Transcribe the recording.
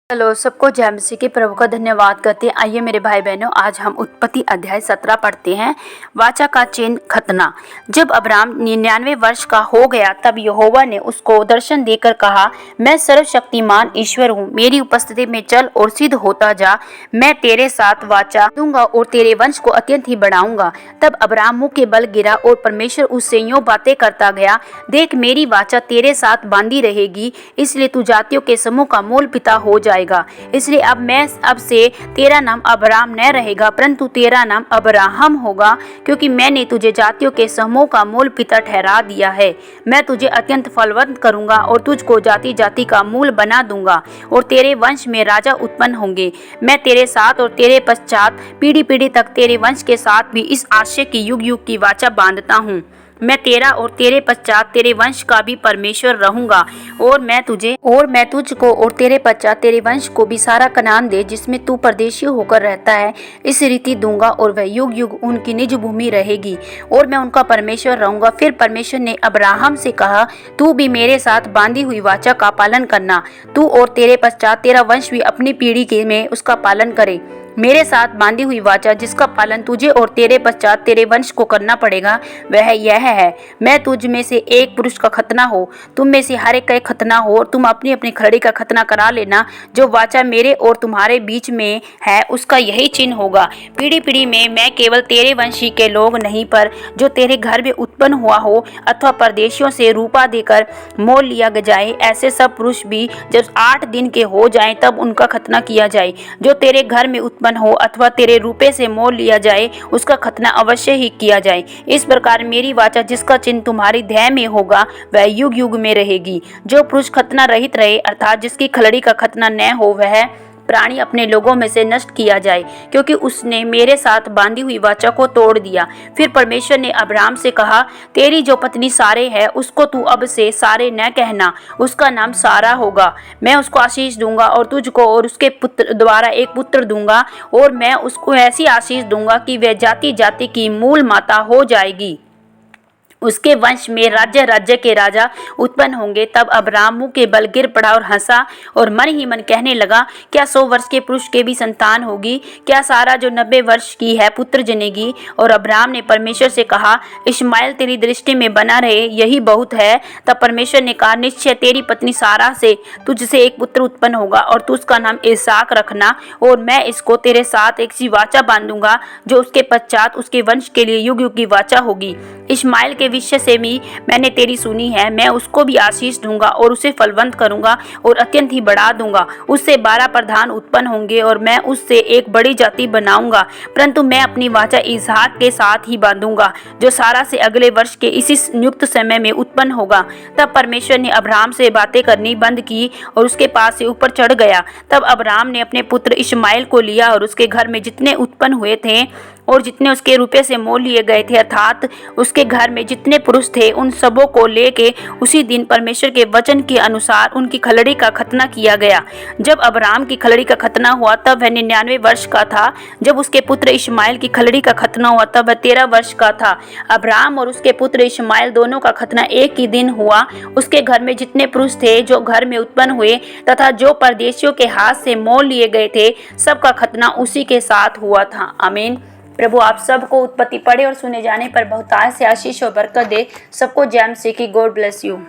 Hello सबको, जय मसीह के प्रभु का धन्यवाद करते हैं। आइए मेरे भाई बहनों, आज हम उत्पत्ति अध्याय 17 पढ़ते हैं। वाचा का चिन्ह खतना। जब अब्राम 99 वर्ष का हो गया तब यहोवा ने उसको दर्शन देकर कहा, मैं सर्वशक्तिमान ईश्वर हूँ, मेरी उपस्थिति में चल और सिद्ध होता जा। मैं तेरे साथ वाचा दूंगा और तेरे वंश को अत्यंत ही बढ़ाऊंगा। तब अब्राम मुंह के बल गिरा और परमेश्वर उससे यूं बातें करता गया, देख मेरी वाचा तेरे साथ बांधी रहेगी, इसलिए तू जातियों के समूह का मूल पिता हो जाए। इसलिए अब से तेरा नाम अब्राम न रहेगा, परंतु तेरा नाम अब्राहम होगा, क्योंकि मैंने तुझे जातियों के समूह का मूल पिता ठहरा दिया है। मैं तुझे अत्यंत फलवंत करूंगा और तुझको जाति जाति का मूल बना दूंगा और तेरे वंश में राजा उत्पन्न होंगे। मैं तेरे साथ और तेरे पश्चात पीढ़ी पीढ़ी तक तेरे वंश के साथ भी इस आशय की युग युग की वाचा बांधता हूँ। मैं तेरा और तेरे पश्चात तेरे वंश का भी परमेश्वर रहूंगा और मैं तुझको और तेरे पश्चात तेरे वंश को भी सारा कनान दे जिसमें तू परदेशी होकर रहता है, इस रीति दूंगा और वह युग युग उनकी निज भूमि रहेगी और मैं उनका परमेश्वर रहूंगा। फिर परमेश्वर ने अब्राहम से कहा, तू भी मेरे साथ बांधी हुई वाचा का पालन करना, तू और तेरे पश्चात तेरा वंश भी अपनी पीढ़ी के में उसका पालन करे। मेरे साथ बांधी हुई वाचा जिसका पालन तुझे और तेरे पश्चात तेरे वंश को करना पड़ेगा वह यह है, मैं तुझ में से एक पुरुष का खतना हो, तुम में से हर एक का एक खतना हो और तुम अपनी अपनी खड़ी का खतना करा लेना। जो वाचा मेरे और तुम्हारे बीच में है उसका यही चिन्ह होगा। पीढ़ी पीढ़ी में मैं केवल तेरे वंशी के लोग नहीं, पर जो तेरे घर में उत्पन्न हुआ हो अथवा परदेशियों से रूपा देकर मोल लिया जाए, ऐसे सब पुरुष भी जब 8 दिन के हो जाएं तब उनका खतना किया जाए। जो तेरे घर में उत्पन्न हो अथवा तेरे रूपे से मोल लिया जाए उसका खतना अवश्य ही किया जाए। इस प्रकार मेरी वाचा जिसका चिन्ह तुम्हारी देह में होगा वह युग युग में रहेगी। जो पुरुष खतना रहित रहे अर्थात जिसकी खलड़ी का खतना न हो वह प्राणी अपने लोगों में से नष्ट किया जाए, क्योंकि उसने मेरे साथ बांधी हुई वाचा को तोड़ दिया। फिर परमेश्वर ने अब्राम से कहा, तेरी जो पत्नी सारे है उसको तू अब से सारे न कहना, उसका नाम सारा होगा। मैं उसको आशीष दूंगा और तुझको और उसके पुत्र द्वारा एक पुत्र दूंगा और मैं उसको ऐसी आशीष दूंगा कि वह जाति जाति की मूल माता हो जाएगी। उसके वंश में राज्य राज्य के राजा उत्पन्न होंगे। तब अब्राम मुंह के बल गिर पड़ा और हंसा और मन ही मन कहने लगा, क्या 100 वर्ष के पुरुष के भी संतान होगी? क्या सारा जो 90 वर्ष की है पुत्र जनेगी? और अब्राम ने परमेश्वर से कहा, इश्माएल तेरी दृष्टि में बना रहे, यही बहुत है। तब परमेश्वर ने कहा, निश्चय तेरी पत्नी सारा से तुझसे एक पुत्र उत्पन्न होगा और तू उसका नाम इसहाक रखना, और मैं इसको तेरे साथ एक सी वाचा बांधूंगा जो उसके पश्चात उसके वंश के लिए युग युग की वाचा होगी। इश्माएल के विषय से भी मैंने तेरी सुनी है, मैं उसको भी आशीष दूंगा और उसे फलवंत करूंगा और अत्यंत ही बढ़ा दूंगा। उससे 12 प्रधान उत्पन्न होंगे और मैं उससे एक बड़ी जाति बनाऊंगा, परंतु मैं अपनी वाचा इसहाक के साथ ही बांधूंगा जो सारा से अगले वर्ष के इसी नियुक्त समय में उत्पन्न होगा। तब परमेश्वर ने अब्राम से बातें करनी बंद की और उसके पास से ऊपर चढ़ गया। तब अब्राम ने अपने पुत्र इश्माएल को लिया और उसके घर में जितने उत्पन्न हुए थे और जितने उसके रुपये से मोल लिए गए थे अर्थात उसके घर में जितने पुरुष थे उन सबों को लेके उसी दिन परमेश्वर के वचन के अनुसार उनकी खलड़ी का खतना किया गया। जब अब्राम की खलड़ी का खतना हुआ तब वह 99 वर्ष का था। जब उसके पुत्र इश्माएल की खलड़ी का खतना हुआ तब वह 13 वर्ष का था। अब्राम और उसके पुत्र इश्माएल दोनों का खतना एक ही दिन हुआ। उसके घर में जितने पुरुष थे जो घर में उत्पन्न हुए तथा जो परदेशियों के हाथ से मोल लिए गए थे, सबका खतना उसी के साथ हुआ था। आमीन। प्रभु आप सबको उत्पत्ति पढ़े और सुने जाने पर बहुतायत से आशीष और बरकत दे। सबको जय मसीह की। God bless you.